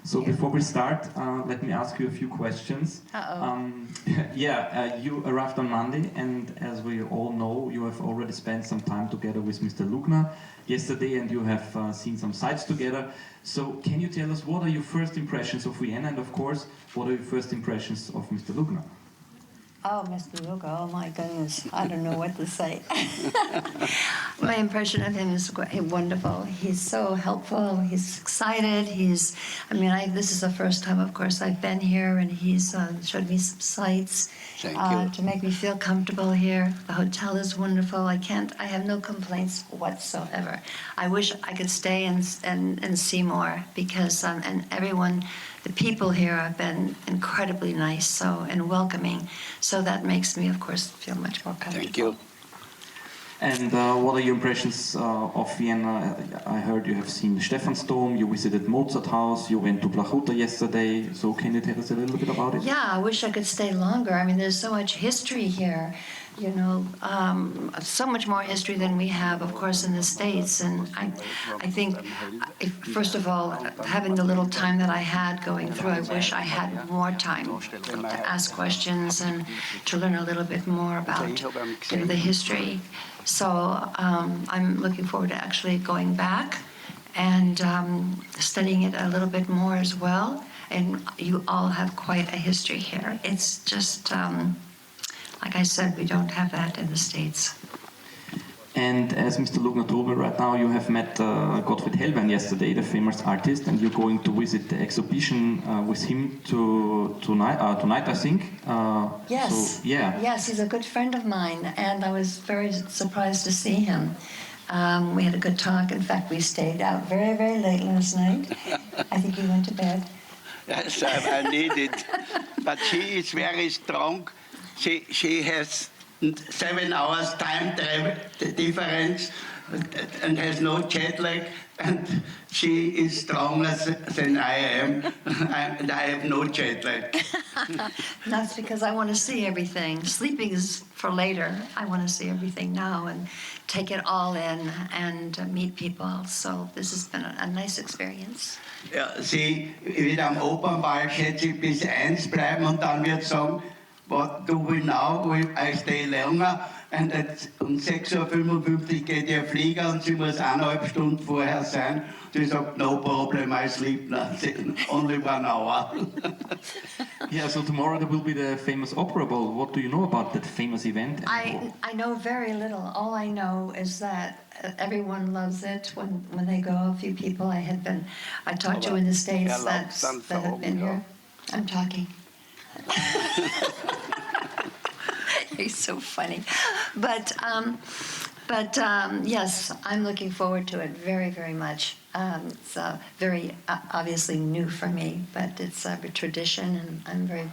So before we start, let me ask you a few questions. You arrived on Monday, and as we all know, you have already spent some time together with Mr. Lugner yesterday, and you have seen some sites together. So can you tell us what are your first impressions of Vienna, and of course, what are your first impressions of Mr. Lugner? Oh, Mr. Luca, oh my goodness, I don't know what to say. My impression of him is wonderful. He's so helpful, he's excited, this is the first time, of course, I've been here, and he's showed me some sights to make me feel comfortable here. The hotel is wonderful. I have no complaints whatsoever. I wish I could stay and see more, because, and everyone, the people here have been incredibly nice and welcoming. So that makes me, of course, feel much more comfortable. Thank you. And what are your impressions of Vienna? I heard you have seen the Stephansdom, you visited Mozart House, you went to Plachuta yesterday. So can you tell us a little bit about it? Yeah, I wish I could stay longer. I mean, there's so much history here, you know, so much more history than we have, of course, in the States. And I think, first of all, having the little time that I had going through, I wish I had more time to ask questions and to learn a little bit more about the history. So I'm looking forward to actually going back and studying it a little bit more as well. And you all have quite a history here. It's just, like I said, we don't have that in the States. And as Mr. Lugner told me right now, you have met Gottfried Hellwein yesterday, the famous artist, and you're going to visit the exhibition with him tonight, I think. Yes. So, yeah. Yes, he's a good friend of mine, and I was very surprised to see him. We had a good talk. In fact, we stayed out very, very late last night. I think you went to bed. Yes, I need it. But she is very strong. She has 7 hours time travel difference and has no jet lag, and she is stronger than I am, and I have no jet lag. That's because I want to see everything. Sleeping is for later. I want to see everything now and take it all in and meet people. So this has been a nice experience. Ja, sie wird am Opernball, schätze ich, bis 1 bleiben und dann wird sagen, what do we now? I stay longer. Und um 6:55 Uhr geht ihr Flieger und sie muss 1,5 Stunden vorher sein. Sie sagt, no problem, I sleep nothing, only 1 hour. Yeah, so tomorrow there will be the famous Opera Ball. What do you know about that famous event? I know very little. All I know is that everyone loves it when they go. A few people I talked to in the States that have been here. I'm talking. He's so funny. But yes, I'm looking forward to it very, very much. It's very obviously new for me, but it's a tradition, and I'm very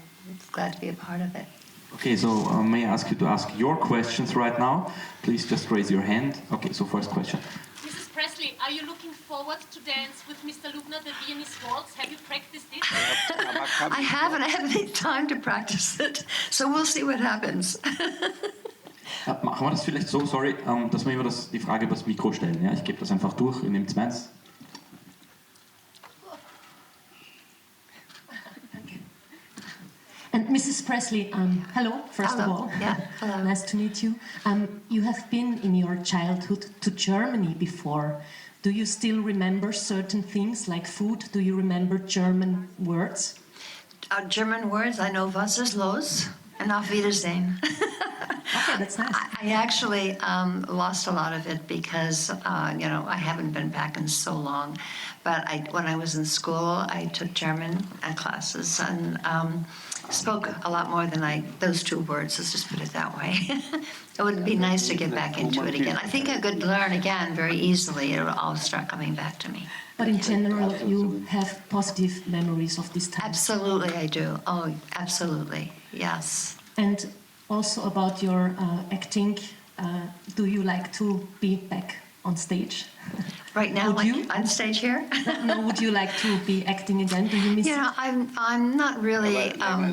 glad to be a part of it. Okay, so may I ask you to ask your questions right now? Please just raise your hand. Okay, so first question. Mrs. Presley, are you looking forward to dance with Mr. Lugner the Viennese waltz? Have you practiced it? I haven't had any time to practice it, so we'll see what happens. Machen wir das vielleicht so, sorry, dass wir immer die Frage über das Mikro stellen. Ja? Ich gebe das einfach durch, ihr nehmt meins. And Mrs. Presley, hello, first of all. Yeah, hello. Nice to meet you. You have been in your childhood to Germany before. Do you still remember certain things like food? Do you remember German words? German words, I know was ist los and auf Wiedersehen. Okay, that's nice. I actually lost a lot of it because, I haven't been back in so long. But when I was in school, I took German classes and spoke a lot more than those 2 words, let's just put it that way. It would be nice to get back into it again. I think I could learn again very easily. It would all start coming back to me. But in general, you have positive memories of this time? Absolutely, I do. Oh, absolutely, yes. And also about your acting, do you like to be back on stage? Right now, on stage here? No, would you like to be acting again? Do you miss it? I'm not really, I'm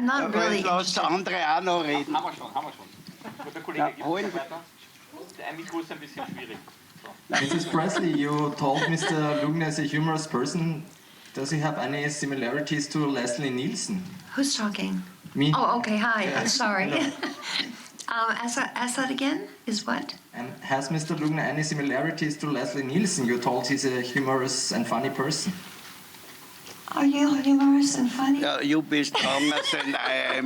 not really Lass andere auch noch reden. Haben wir schon. Der Kollege geht weiter. Ein Mikro ist ein bisschen schwierig. Mrs. Presley, you told Mr. Lugner is a humorous person. Does he have any similarities to Leslie Nielsen? Who's talking? Me. Oh, okay, hi, Yeah. I'm sorry. Hello. Ask that again, is what? And has Mr. Lugner any similarities to Leslie Nielsen? You told he's a humorous and funny person. Are you humorous and funny? Ja, you bist anders and I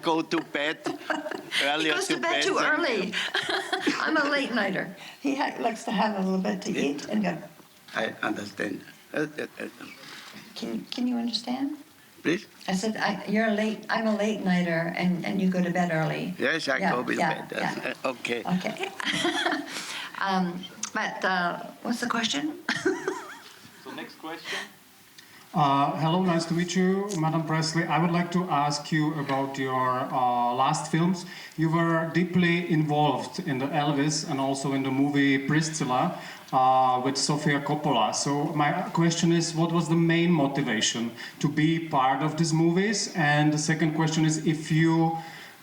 go to bed He earlier goes to bed too than early. I'm a late nighter. He likes to have a little bit to eat and go. I understand. Can you understand? Please? I said I'm a late nighter and you go to bed early. Yes, I go to bed. Yeah. Okay. Okay. But what's the question? So next question. Hello, nice to meet you, Madam Presley. I would like to ask you about your last films. You were deeply involved in the Elvis and also in the movie Priscilla with Sofia Coppola. So my question is, what was the main motivation to be part of these movies? And the second question is, if you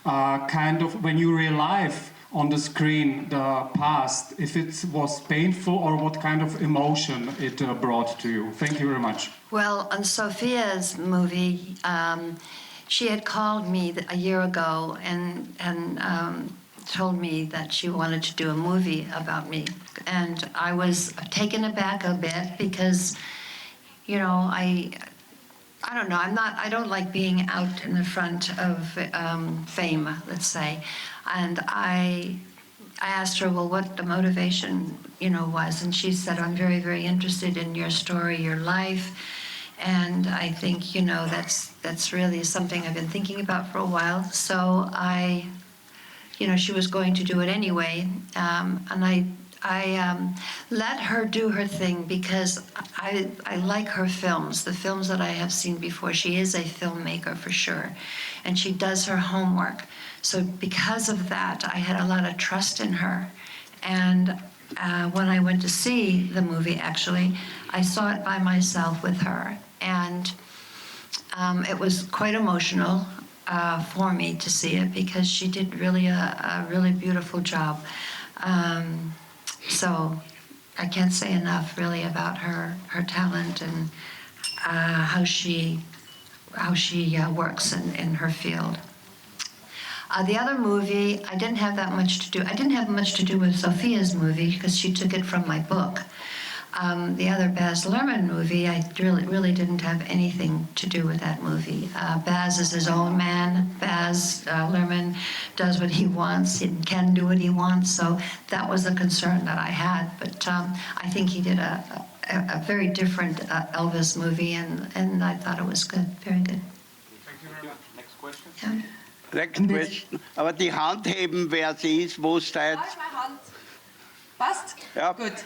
when you relive on the screen the past, if it was painful or what kind of emotion it brought to you. Thank you very much. Well, on Sophia's movie, she had called me a year ago and told me that she wanted to do a movie about me. And I was taken aback a bit because, you know, I don't know, I don't like being out in the front of fame, let's say. And I asked her, well, what the motivation, you know, was. And she said, I'm very, very interested in your story, your life. And I think, you know, that's really something I've been thinking about for a while. So you know, she was going to do it anyway. And I let her do her thing because I like her films, the films that I have seen before. She is a filmmaker for sure, and she does her homework. So because of that, I had a lot of trust in her. And when I went to see the movie, actually, I saw it by myself with her. And it was quite emotional for me to see it because she did really a really beautiful job. So I can't say enough really about her talent and how she works in her field. The other movie, I didn't have that much to do. I didn't have much to do with Sophia's movie because she took it from my book. The other Baz Luhrmann movie, I really didn't have anything to do with that movie. Baz is his own man. Baz Luhrmann does what he wants and can do what he wants. So that was a concern that I had. But I think he did a very different Elvis movie, and I thought it was good, very good. Thank you very much. Next question. Yeah. Next question. Aber die Hand heben, wer sie ist, wo es steht. Hand. Passt? Ja. Good.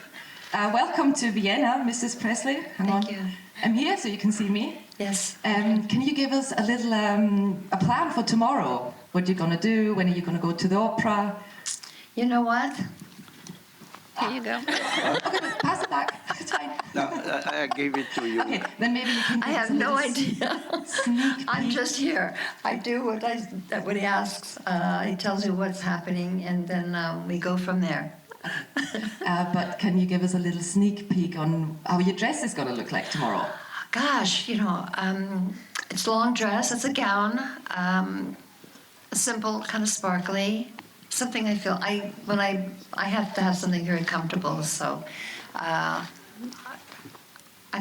Welcome to Vienna, Mrs. Presley. Hang on. Thank you. I'm here so you can see me. Yes. Can you give us a little a plan for tomorrow? What you're going to do? When are you going to go to the opera? You know what? Here you go. Okay, pass it back. It's fine. No, I give it to you. Okay, then maybe you can give I us have a no little idea. sneak I'm peek. just here. I do what he asks. He tells me what's happening, and then we go from there. But can you give us a little sneak peek on how your dress is going to look like tomorrow? Gosh, you know, it's a long dress. It's a gown, simple, kind of sparkly. Something I feel I have to have something very comfortable. So I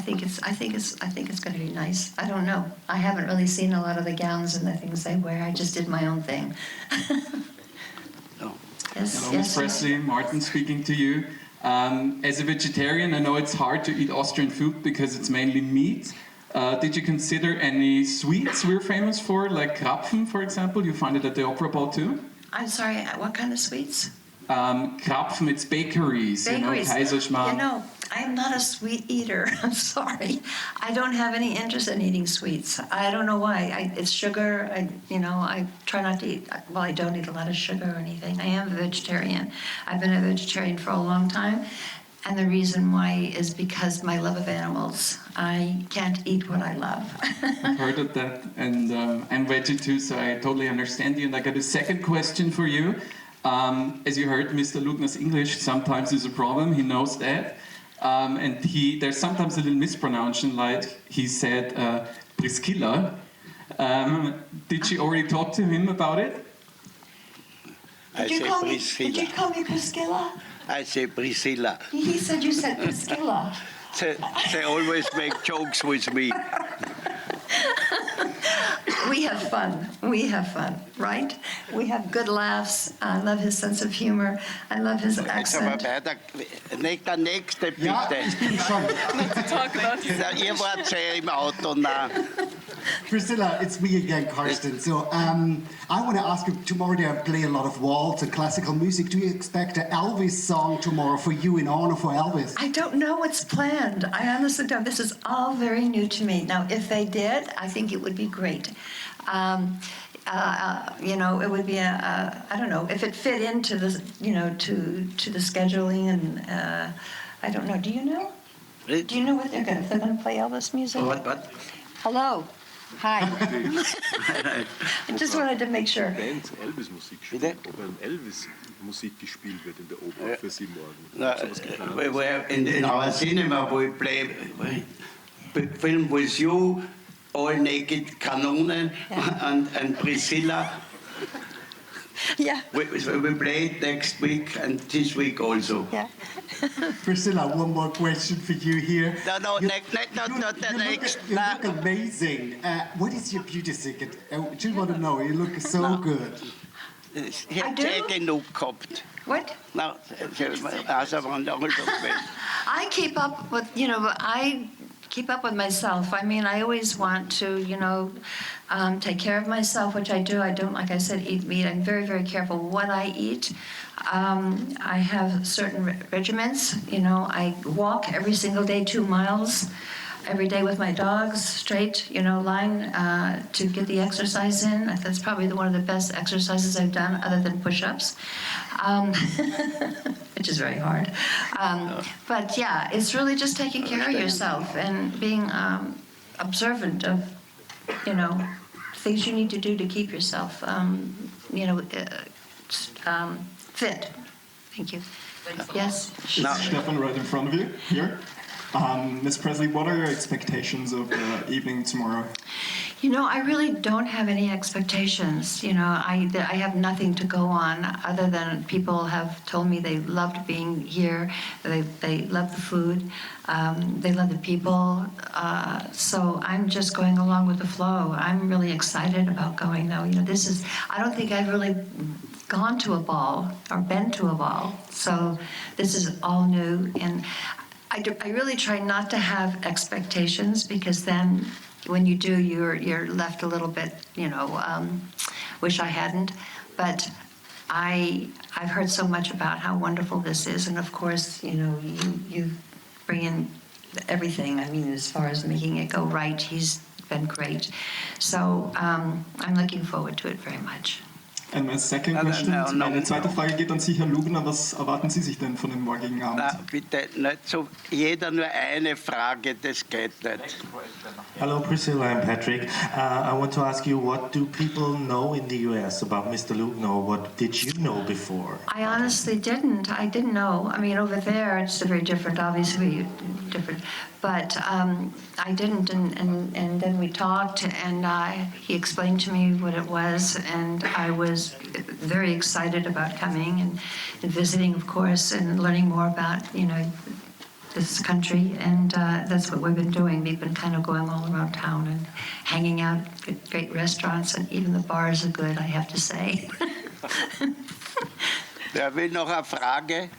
think it's going to be nice. I don't know. I haven't really seen a lot of the gowns and the things they wear. I just did my own thing. No. Yes, Hello, Ms. Presley. Martin speaking to you. As a vegetarian, I know it's hard to eat Austrian food because it's mainly meat. Did you consider any sweets we're famous for, like Krapfen, for example? You find it at the Opera Ball too? I'm sorry, what kind of sweets? Krapfen, it's bakeries, Bakeries. Kaiserschmarrn. You know, I'm not a sweet eater. I'm sorry. I don't have any interest in eating sweets. I don't know why. It's sugar. I try not to eat. Well, I don't eat a lot of sugar or anything. I am a vegetarian. I've been a vegetarian for a long time. And the reason why is because my love of animals. I can't eat what I love. I've heard of that, and I'm veggie too, so I totally understand you. And I got a second question for you. As you heard, Mr. Lugner's English sometimes is a problem. He knows that. and there's sometimes a little mispronunciation, like he said Priscilla. Did you already talk to him about it? Did you call me Priscilla? I say Priscilla. He said you said Priscilla. They always make jokes with me. We have fun, right? We have good laughs. I love his sense of humor. I love his accent. Der nächste, bitte. Ja, ich bin schon. Ihr wart sehr im Auto, na. Priscilla, it's me again, Karsten. So I want to ask you, tomorrow they play a lot of waltz and classical music. Do you expect an Elvis song tomorrow for you in honor for Elvis? I don't know what's planned. I honestly don't. This is all very new to me. Now, if they did, I think it would be great. You know, it would be I don't know, if it fit into the, you know, to the scheduling and I don't know. Do you know? Do you know what they're going to play Elvis music? What? Hello. Hi. I just wanted to make sure. Band Elvis-Musik spielt, ob Elvis-Musik gespielt wird in der Oper für Sie morgen. In our cinema we play film with you, all naked Kanäle and Priscilla. Yeah. We play it next week and this week also. Yeah. Priscilla, one more question for you here. No, You next. look amazing. What is your beauty secret? I just want to know. You look so good. I do? genug gehabt. What? No, I keep up with, you know, keep up with myself. I mean, I always want to, you know, take care of myself, which I do. I don't, like I said, eat meat. I'm very, very careful what I eat. I have certain regiments. You know, I walk every single day 2 miles every day with my dogs, straight, you know, line to get the exercise in. That's probably one of the best exercises I've done, other than push-ups, which is very hard. But yeah, it's really just taking care of yourself and being observant of, you know, things you need to do to keep yourself, you know, fit. Thank you. Yes? Stefan, right in front of you, here. Ms. Presley, what are your expectations of the evening tomorrow? You know, I really don't have any expectations. You know, I have nothing to go on other than people have told me they loved being here. They love the food. They love the people. So I'm just going along with the flow. I'm really excited about going, though. You know, I don't think I've really gone to a ball or been to a ball. So this is all new. And I really try not to have expectations, because then when you do, you're left a little bit, you know, wish I hadn't. But I've heard so much about how wonderful this is, and of course, you know, you bring in everything. I mean, as far as making it go right, he's been great. So I'm looking forward to it very much. And my second question, meine zweite Frage geht an Sie, Herr Lugner. Was erwarten Sie sich denn von dem morgigen Abend? Na, bitte nicht so, jeder nur eine Frage, das geht nicht. Hello, Priscilla and Patrick. I want to ask you, what do people know in the US about Mr. Lugner? What did you know before? I honestly didn't. I didn't know. I mean, over there, it's very different, obviously different. But I didn't, and then we talked, and he explained to me what it was, and I was very excited about coming and visiting, of course, and learning more about, you know, this country, and that's what we've been doing. We've been kind of going all around town and hanging out at great restaurants, and even the bars are good, I have to say. Wer will noch eine Frage?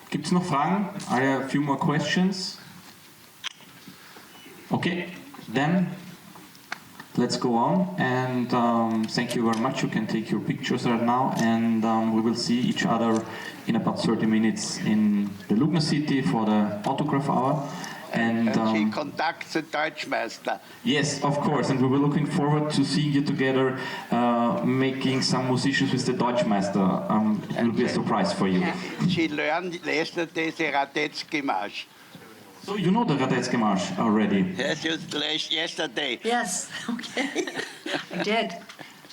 Gibt's noch Fragen? I have a few more questions. Okay, then let's go on, and thank you very much. You can take your pictures right now, and we will see each other in about 30 minutes in the Lugner city for the autograph hour. And she contacts the Deutschmeister. Yes, of course, and we were looking forward to seeing you together making some musicians with the Deutschmeister. It will be a surprise for you. She learned yesterday the Radetzky March. So you know the Radetzky March already? Yes, just yesterday. Yes, okay. I did.